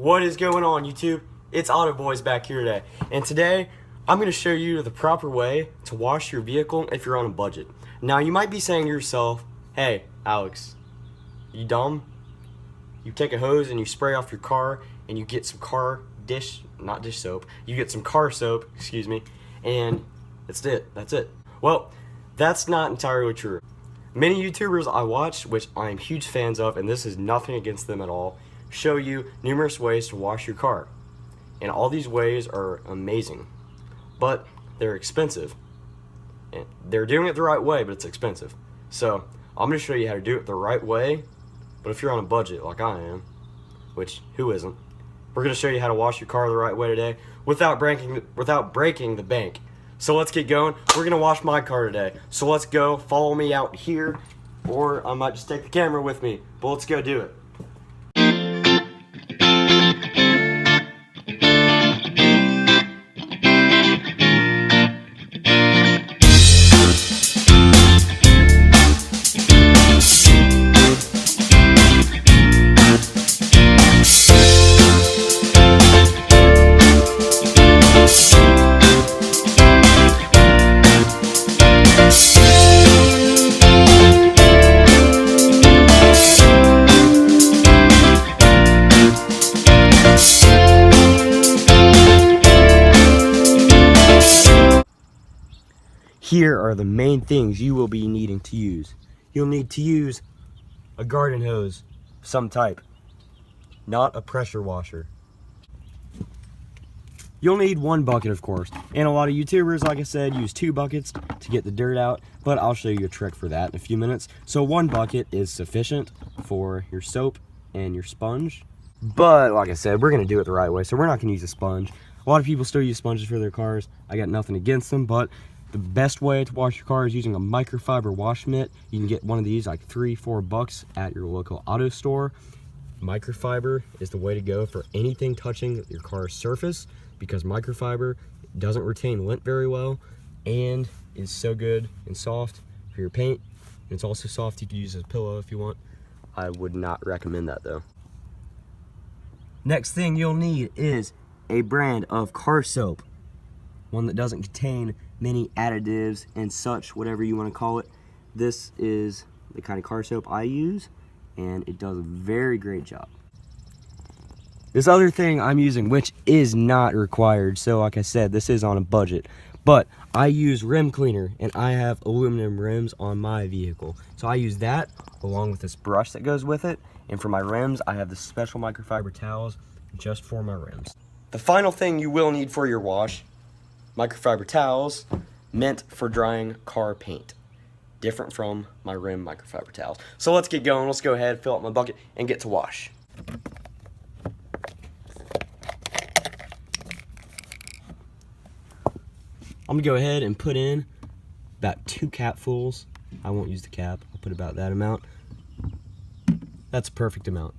What is going on, YouTube? It's Autoboyz back here today, and today I'm going to show you the proper way to wash your vehicle if you're on a budget. Now you might be saying to yourself, hey Alex, you dumb? You take a hose and you spray off your car and you get some car soap, you get some car soap, excuse me, and that's it. Well, that's not entirely true. Many YouTubers I watch, which I'm huge fans of, and this is nothing against them at all, show you numerous ways to wash your car, and all these ways are amazing, but they're expensive, and they're doing it the right way, but it's expensive. So I'm going to show you how to do it the right way, but if you're on a budget like I am, which who isn't, we're going to show you how to wash your car the right way today without breaking the bank. So let's get going. We're going to wash my car today, so let's go. Follow me out here, or I might just take the camera with me, but let's go do it. Here are the main things you will be needing to use. You'll need to use a garden hose of some type, not a pressure washer. You'll need one bucket, of course, and a lot of YouTubers, like I said, use 2 buckets to get the dirt out, but I'll show you a trick for that in a few minutes. So 1 bucket is sufficient for your soap and your sponge, but like I said, we're going to do it the right way, so we're not going to use a sponge. A lot of people still use sponges for their cars. I got nothing against them, but the best way to wash your car is using a microfiber wash mitt. You can get one of these like $3-4 at your local auto store. Microfiber is the way to go for anything touching your car's surface, because microfiber doesn't retain lint very well and is so good and soft for your paint. And it's also soft, you can use as a pillow if you want. I would not recommend that though. Next thing you'll need is a brand of car soap, one that doesn't contain many additives and such, whatever you want to call it. This is the kind of car soap I use, and it does a very great job. This other thing I'm using, which is not required, so like I said, this is on a budget, but I use rim cleaner, and I have aluminum rims on my vehicle, so I use that along with this brush that goes with it. And for my rims, I have the special microfiber towels just for my rims. The final thing you will need for your wash: microfiber towels meant for drying car paint, different from my rim microfiber towels. So let's get going. Let's go ahead, fill up my bucket, and get to wash. I'm gonna go ahead and put in about 2 capfuls. I won't use the cap, I'll put about that amount. That's a perfect amount.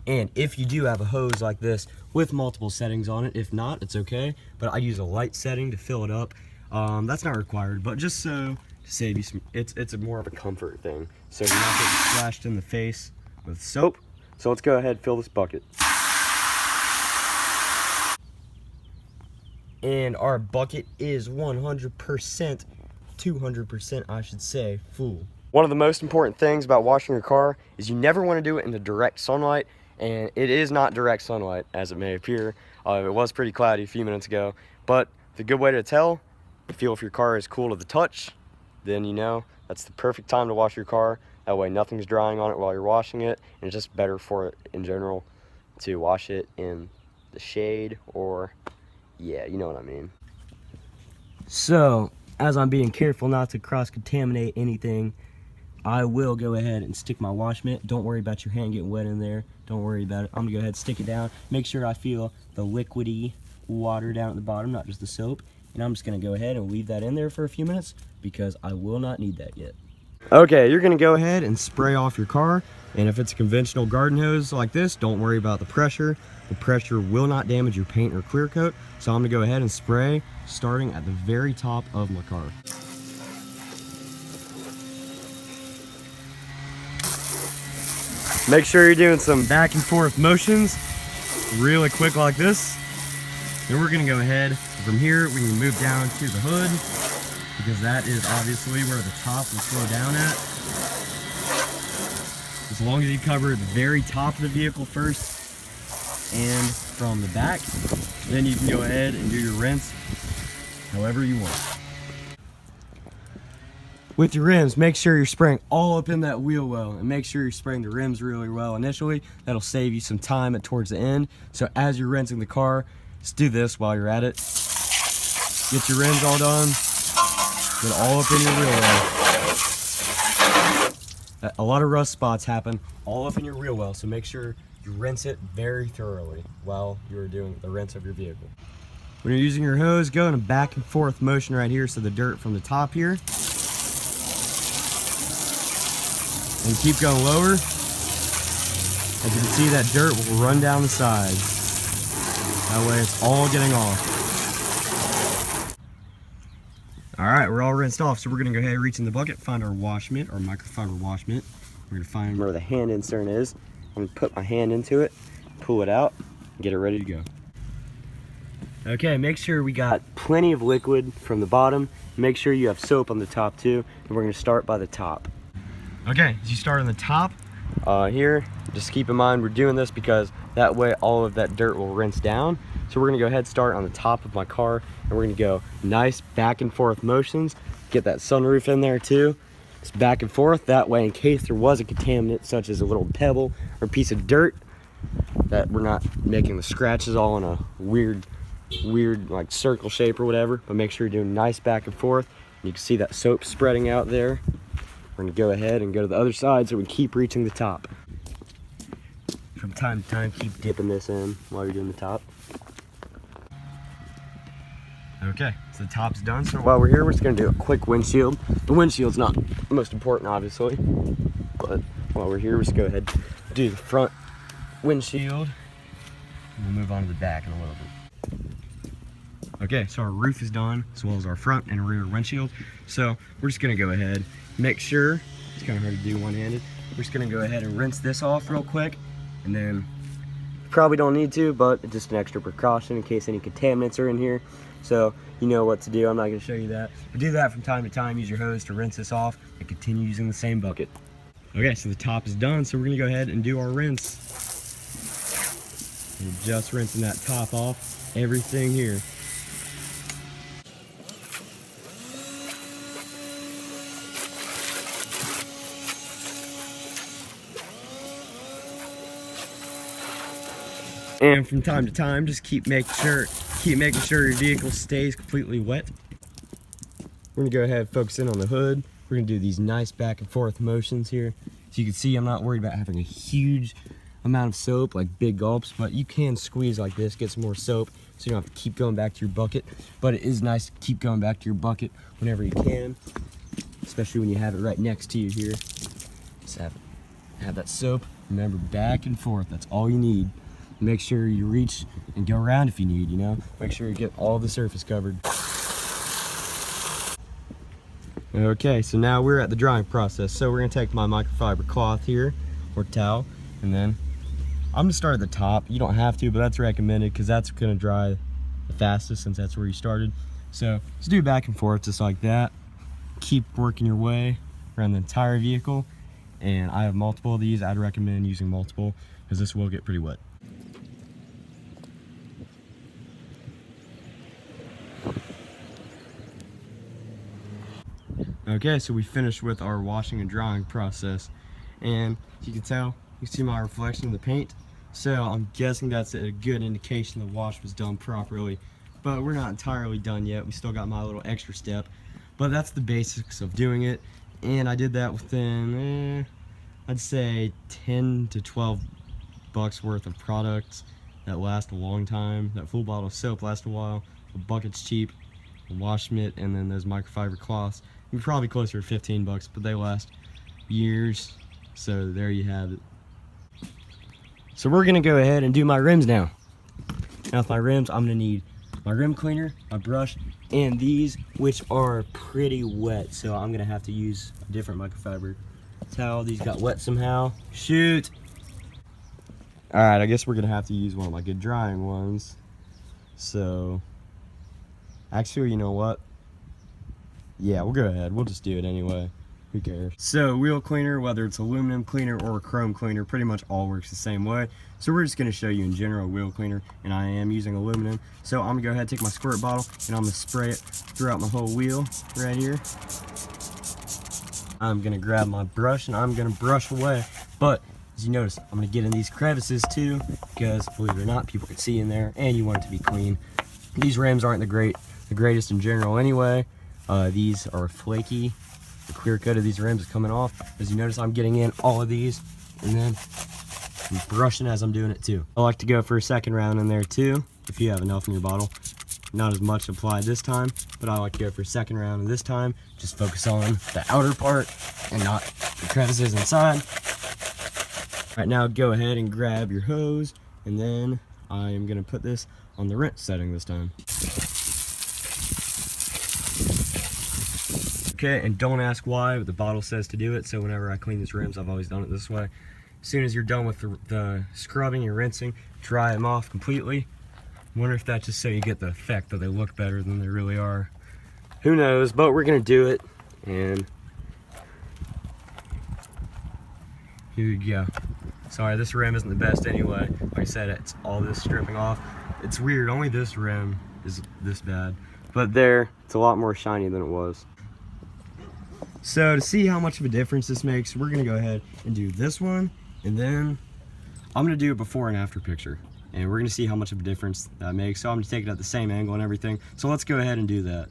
And if you do have a hose like this with multiple settings on it, if not, it's okay, but I use a light setting to fill it up. That's not required, but just so to save you some, it's more of a comfort thing, so you're not getting splashed in the face with soap. So let's go ahead and fill this bucket. And our bucket is 100%, 200% I should say, full. One of the most important things about washing your car is you never want to do it in the direct sunlight. And it is not direct sunlight, as it may appear. It was pretty cloudy a few minutes ago, but the good way to tell, feel if your car is cool to the touch, then you know that's the perfect time to wash your car. That way nothing's drying on it while you're washing it, and it's just better for it in general to wash it in the shade, or yeah, you know what I mean. So, as I'm being careful not to cross-contaminate anything, I will go ahead and stick my wash mitt. Don't worry about your hand getting wet in there. Don't worry about it. I'm gonna go ahead and stick it down. Make sure I feel the liquidy water down at the bottom, not just the soap. And I'm just gonna go ahead and leave that in there for a few minutes because I will not need that yet. Okay, you're gonna go ahead and spray off your car. And if it's a conventional garden hose like this, don't worry about the pressure. The pressure will not damage your paint or clear coat. So I'm gonna go ahead and spray starting at the very top of my car. Make sure you're doing some back and forth motions really quick like this. Then we're gonna go ahead. From here, we can move down to the hood because that is obviously where the top will slow down at. As long as you cover the very top of the vehicle first and from the back, then you can go ahead and do your rinse however you want. With your rims, make sure you're spraying all up in that wheel well, and make sure you're spraying the rims really well initially. That'll save you some time towards the end. So as you're rinsing the car, just do this while you're at it. Get your rims all done, get all up in your wheel well. A lot of rust spots happen all up in your wheel well, so make sure you rinse it very thoroughly while you're doing the rinse of your vehicle. When you're using your hose, go in a back and forth motion right here, so the dirt from the top here. And keep going lower. As you can see, that dirt will run down the sides. That way it's all getting off. All right, we're all rinsed off, so we're gonna go ahead and reach in the bucket, find our wash mitt, our microfiber wash mitt. We're gonna find where the hand insert is. I'm gonna put my hand into it, pull it out, and get it ready to go. Okay, make sure we got plenty of liquid from the bottom. Make sure you have soap on the top too, and we're gonna start by the top. Okay, as you start on the top here, just keep in mind we're doing this because that way all of that dirt will rinse down. So we're gonna go ahead and start on the top of my car, and we're gonna go nice back and forth motions. Get that sunroof in there too. Just back and forth, that way in case there was a contaminant such as a little pebble or piece of dirt, that we're not making the scratches all in a weird like circle shape or whatever. But make sure you're doing nice back and forth. You can see that soap spreading out there. We're gonna go ahead and go to the other side so we keep reaching the top. From time to time, keep dipping this in while you're doing the top. Okay, so the top's done. So while we're here, we're just gonna do a quick windshield. The windshield's not the most important, obviously, but while we're here, we're just go ahead and do the front windshield, and we'll move on to the back in a little bit. Okay, so our roof is done, as well as our front and rear windshield. So we're just gonna go ahead, make sure, it's kind of hard to do one-handed. We're just gonna go ahead and rinse this off real quick, and then probably don't need to, but just an extra precaution in case any contaminants are in here. So you know what to do. I'm not gonna show you that. But do that from time to time, use your hose to rinse this off, and continue using the same bucket. Okay, so the top is done, so we're gonna go ahead and do our rinse. We're just rinsing that top off, everything here. And from time to time, just keep making sure your vehicle stays completely wet. We're gonna go ahead and focus in on the hood. We're gonna do these nice back and forth motions here. So you can see I'm not worried about having a huge amount of soap, like big gulps, but you can squeeze like this, get some more soap, so you don't have to keep going back to your bucket. But it is nice to keep going back to your bucket whenever you can, especially when you have it right next to you here. Just have that soap. Remember, back and forth, that's all you need. Make sure you reach and go around if you need, you know? Make sure you get all the surface covered. Okay, so now we're at the drying process. So we're gonna take my microfiber cloth here, or towel, and then I'm gonna start at the top. You don't have to, but that's recommended because that's gonna dry the fastest since that's where you started. So just do back and forth just like that. Keep working your way around the entire vehicle. And I have multiple of these. I'd recommend using multiple because this will get pretty wet. Okay, so we finished with our washing and drying process, and as you can tell, you can see my reflection in the paint, so I'm guessing that's a good indication the wash was done properly. But we're not entirely done yet. We still got my little extra step, but that's the basics of doing it. And I did that within I'd say 10 to 12 bucks worth of products that last a long time. That full bottle of soap lasts a while, the bucket's cheap, the wash mitt, and then those microfiber cloths. You're probably closer to 15 bucks, but they last years. So there you have it. So we're gonna go ahead and do my rims now. Now with my rims, I'm gonna need my rim cleaner, my brush, and these, which are pretty wet. So I'm gonna have to use a different microfiber towel. These got wet somehow. Shoot. Alright, I guess we're gonna have to use one of my good drying ones. So, actually, you know what? Yeah, we'll go ahead. We'll just do it anyway. Who cares? So, wheel cleaner, whether it's aluminum cleaner or chrome cleaner, pretty much all works the same way. So we're just gonna show you in general wheel cleaner, and I am using aluminum. So I'm gonna go ahead and take my squirt bottle, and I'm gonna spray it throughout my whole wheel right here. I'm gonna grab my brush, and I'm gonna brush away. But, as you notice, I'm gonna get in these crevices too, because believe it or not, people can see in there, and you want it to be clean. These rims aren't the greatest in general anyway. These are flaky. The clear coat of these rims is coming off. As you notice, I'm getting in all of these, and then I'm brushing as I'm doing it too. I like to go for a second round in there too, if you have enough in your bottle. Not as much applied this time, but I like to go for a second round, and this time, just focus on the outer part and not the crevices inside. All right, now go ahead and grab your hose, and then I am gonna put this on the rinse setting this time. Okay, and don't ask why, but the bottle says to do it, so whenever I clean these rims, I've always done it this way. As soon as you're done with the scrubbing and rinsing, dry them off completely. Wonder if that's just so you get the effect that they look better than they really are. Who knows, but we're gonna do it, and here you go. Sorry, this rim isn't the best anyway. Like I said, it's all this stripping off. It's weird, only this rim is this bad. But there, it's a lot more shiny than it was. So to see how much of a difference this makes, we're gonna go ahead and do this one, and then I'm gonna do a before and after picture, and we're gonna see how much of a difference that makes. So I'm gonna take it at the same angle and everything. So let's go ahead and do that.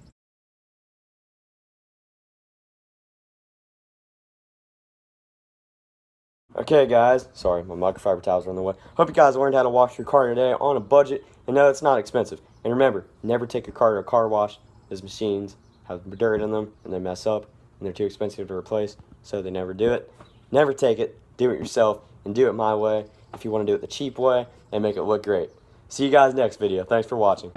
Okay guys, sorry, my microfiber towels are on the way. Hope you guys learned how to wash your car today on a budget, and no, it's not expensive. And remember, never take your car to a car wash. Those machines have dirt in them, and they mess up, and they're too expensive to replace, so they never do it. Never take it, do it yourself, and do it my way if you want to do it the cheap way and make it look great. See you guys next video. Thanks for watching.